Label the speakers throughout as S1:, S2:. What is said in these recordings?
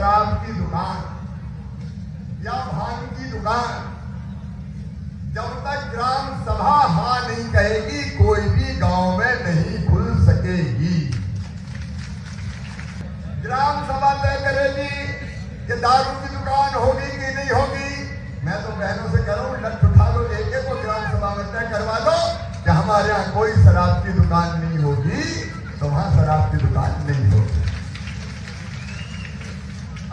S1: शराब की दुकान या भांग की दुकान जब तक ग्राम सभा हाँ नहीं कहेगी कोई भी गांव में नहीं खुल सकेगी। ग्राम सभा तय करेगी कि दारू की दुकान होगी कि नहीं होगी। मैं तो बहनों से कह रहा हूं लठ उठा लो, एक को ग्राम सभा में तय करवा दो कि हमारे यहाँ कोई शराब की दुकान नहीं होगी, तो वहां शराब की दुकान नहीं होगी।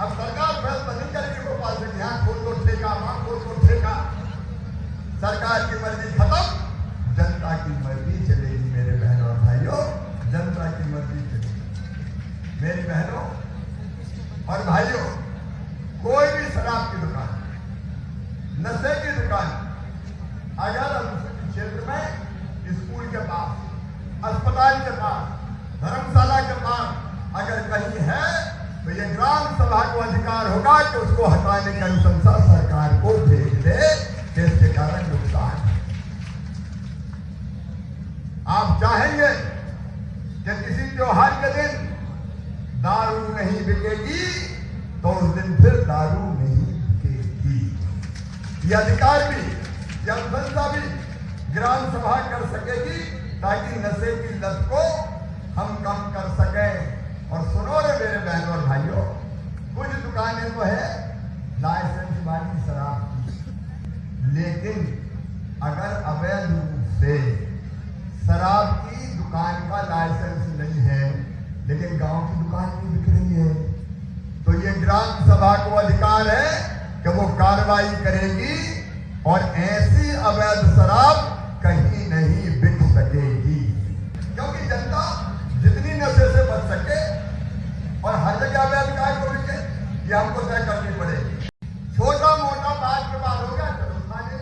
S1: अब सरकार फैसला नहीं करेगी भोपाल से यहाँ खोल दो ठेका, वहां खोल दो ठेका। सरकार की मर्जी खत्म, जनता की मर्जी चलेगी। मेरे बहनों और भाइयों, जनता की मर्जी चलेगी। मेरी बहनों और भाइयों, कोई भी शराब की दुकान, नशे की दुकान अगर अनुसूचित क्षेत्र में स्कूल के पास, अस्पताल के पास, धर्मशाला के पास अगर कहीं है तो ये ग्राम सभा को अधिकार होगा कि उसको हटाने की अनुशंसा सरकार को भेज दे, जिसके कारण नुकसान है। आप चाहेंगे कि किसी त्योहार के दिन दारू नहीं बिकेगी तो उस दिन फिर दारू नहीं बिकेगी। ये अधिकार भी, यह अनुशंसा भी ग्राम सभा कर सकेगी ताकि नशे की लत को हम कम कर सकें। और सुनो रे मेरे बहनों और भाइयों, कुछ दुकानें तो है लाइसेंस वाली शराब की, लेकिन अगर अवैध रूप से शराब की दुकान का लाइसेंस नहीं है लेकिन गांव की दुकान में बिक रही है, तो ये ग्राम सभा को अधिकार है कि वो कार्रवाई करेगी और ऐसी अवैध शराब कहीं नहीं बिक सकेगी। क्योंकि जनता जितनी नशे से बच सके और हर जगह अवैध काय को बिके, ये हमको तय करनी पड़ेगी। छोटा मोटा बात विवाद हो गया, चलो थाने,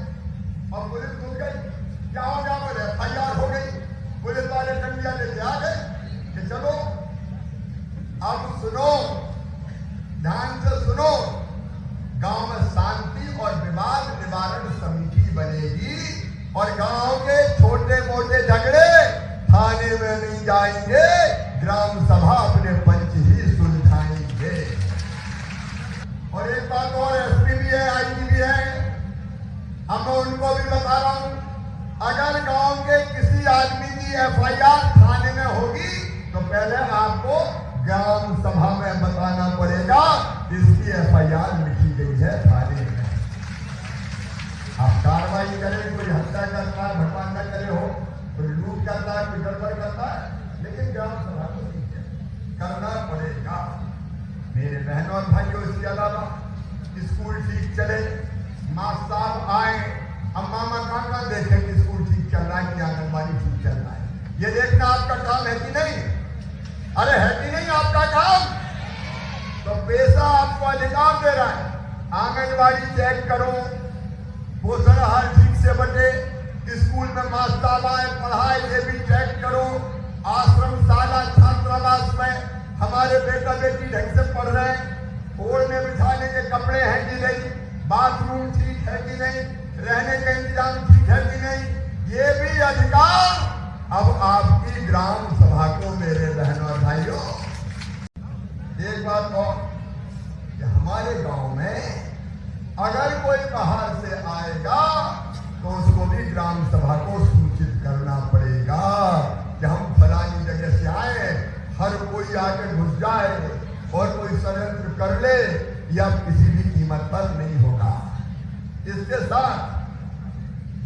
S1: और पुलिस घूम गई, क्या हो गया, बोले FIR हो गई, पुलिस वाले डंडिया लेके आ गए कि चलो अब सुनो, ध्यान से सुनो, गांव में शांति और विवाद निवारण समिति बनेगी और गांव के छोटे मोटे झगड़े थाने में नहीं जाएंगे, ग्राम सभा अपने पंच ही सुलझाएंगे। और एक बात और, SP भी है, IG भी है, अब मैं उनको भी बता रहा हूं, अगर गांव के किसी आदमी की FIR थाने में होगी तो पहले आपको ग्राम सभा में बताना पड़ेगा इसकी FIR लिखी गई है थाने में। आप कार्रवाई करें, कोई हत्या करता है, भगवान न करे हो, कोई लूट करता है, कोई गड़बड़ करता है, लेकिन ग्राम सभा को ठीक है करना पड़ेगा। मेरे बहनों और भाइयों, इसके अलावा स्कूल ठीक चले, मास्टर साहब आए, अब मामा कहाँ देखें कि स्कूल ठीक चल रहा है कि आंगनबाड़ी ठीक चल रहा है। ये देखना आपका काम है कि नहीं? अरे है कि नहीं आपका काम? तो पैसा आपको अधिकार दे रहा है, आंगनबाड़ी चेक करो, पोषण आहार ठीक से बटे, स्कूल में मास्टर आए पढ़ाए ये भी चेक करो, आश्रम शाला छात्रावास में हमारे बेटा बेटी ढंग से पढ़ रहे हैं, ओढ़ने बिछाने के कपड़े हैं कि नहीं, बाथरूम ठीक है कि नहीं, रहने का इंतजाम ठीक है कि नहीं, ये भी अधिकार अब आपकी ग्राम सभा को। मेरे बहनों और भाइयों, एक बात और, कि हमारे गांव में अगर कोई बाहर से आएगा तो उसको भी ग्राम सभा को सूचित करना पड़ेगा कि हम फलानी जगह से आए, हर कोई आके घुस जाए और कोई षड्यंत्र कर ले, यह किसी भी कीमत पर नहीं होगा। इसके साथ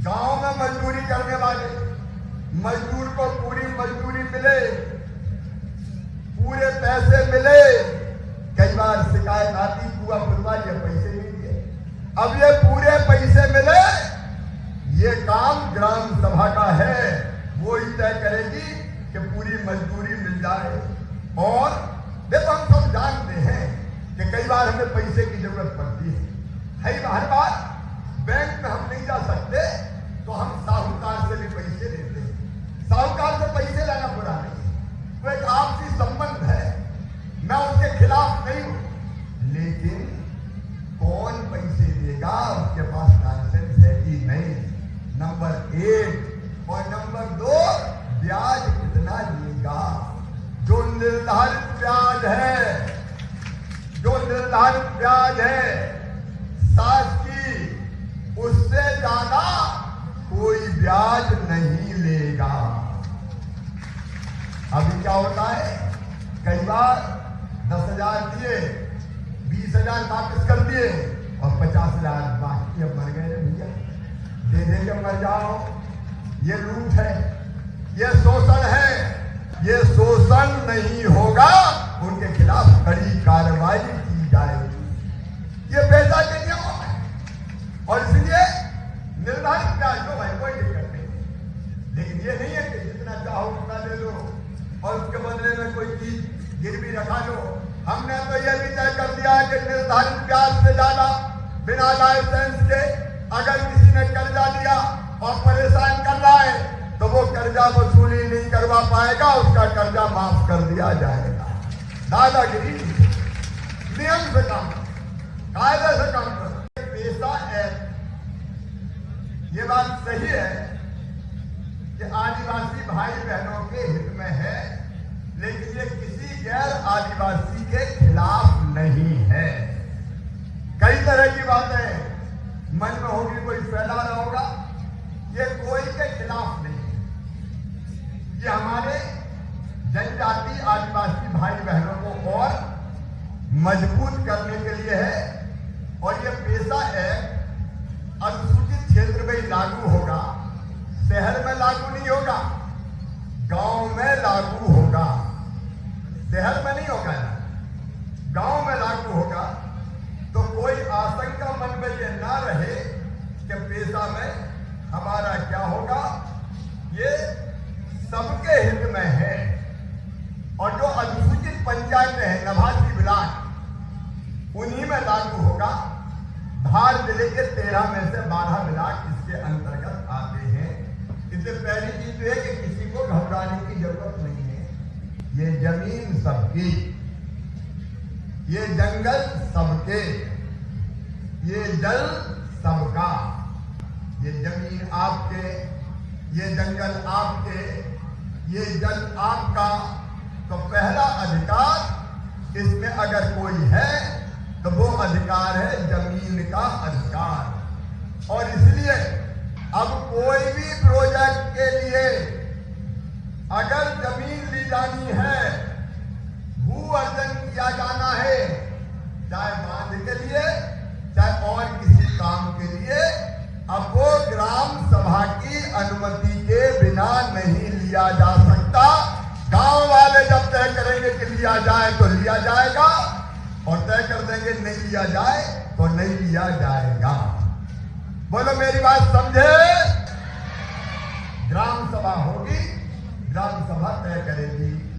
S1: गांव में मजदूरी करने वाले मजदूर को पूरी मजदूरी मिले, पूरे पैसे मिले। कई बार शिकायत आती, हुआ खुलवा ये पैसे नहीं दिए, अब ये पूरे पैसे मिले, ये काम ग्राम सभा का है, वो ही तय करेगी कि पूरी मजदूरी मिल जाए। और देखो, हम सब जानते हैं कि कई बार हमें पैसे की जरूरत पड़ती है, हर बार बैंक में हम नहीं जा सकते तो हम साहूकार से भी पैसे लेते हैं। साहूकार से पैसे लेना बुरा नहीं, तो एक आपसी संबंध है, मैं उसके खिलाफ नहीं हूं, लेकिन कौन पैसे देगा, उसके पास लाइसेंस है कि नहीं, नंबर 1, और नंबर 2, ब्याज कितना लेगा। जो निर्धारित ब्याज है, जो निर्धारित ब्याज है साख की, उससे ज्यादा कोई ब्याज नहीं लेगा। अभी क्या होता है, कई बार 10,000 दिए, 20,000 वापस कर दिए और 50,000 बाकी, अब मर गए भैया, दे दे के मर जाओ। ये लूट है, ये शोषण है। ये शोषण नहीं होगा, उनके खिलाफ कड़ी कार्रवाई की जाएगी। ये पैसा के नियमों है और इसलिए निर्धारित ब्याज दो भाई, कोई दिक्कत नहीं। लेकिन ये नहीं है कि जितना चाहो उतना ले लो और उसके बदले में कोई चीज गिरवी रखा लो। हमने तो यह भी तय कर दिया है कि निर्धारित ब्याज से ज्यादा बिना लाइसेंस के अगर किसी ने कर्जा लिया और परेशान कर रहा है तो वो कर्जा वसूली नहीं करवा पाएगा, उसका कर्जा माफ कर दिया जाएगा। दादागिरी नियम से काम करो, कायदे से काम करो। पैसा एक्ट, ये बात सही है कि आदिवासी भाई बहनों के हित में है, लेकिन ये किसी गैर आदिवासी के खिलाफ नहीं है। कई तरह की बातें मन में होगी, कोई फैला रहा होगा, ये कोई के खिलाफ नहीं है। ये हमारे जनजाति आदिवासी भाई बहनों को और मजबूत करने के लिए है। और ये पैसा एक्ट अनुसूचित क्षेत्र में लागू होगा, शहर में लागू नहीं होगा, गांव में लागू होगा। शहर में नहीं होगा, गांव में लागू होगा। तो कोई आशंका मन में ये ना रहे कि पैसा में हमारा क्या होगा, ये सबके हित में है। और जो अनुसूचित पंचायतें हैं नवासी ब्लॉक, उन्हीं में लागू होगा। धार जिले के 13 में से 12 ब्लॉक इसके अंतर्गत आते हैं। इससे पहली चीज तो है कि किसी को घबराने की जरूरत नहीं है। ये जमीन सबकी, ये जंगल सबके, ये जल सबका। ये जमीन आपके, ये जंगल आपके, ये जल आपका। तो पहला अधिकार इसमें अगर कोई है तो वो अधिकार है जमीन का अधिकार। और इसलिए अब कोई भी प्रोजेक्ट के लिए अगर जमीन ली जानी है, भू अर्जन किया जाना है, चाहे बांध के लिए चाहे और किसी काम के लिए, अब वो ग्राम सभा की अनुमति के बिना नहीं लिया जा सकता। गांव वाले जब तय करेंगे कि लिया जाए तो लिया जाएगा, और तय कर देंगे नहीं लिया जाए तो नहीं लिया जाएगा। बोलो मेरी बात समझे? ग्राम सभा होगी, ग्राम सभा तय करेगी।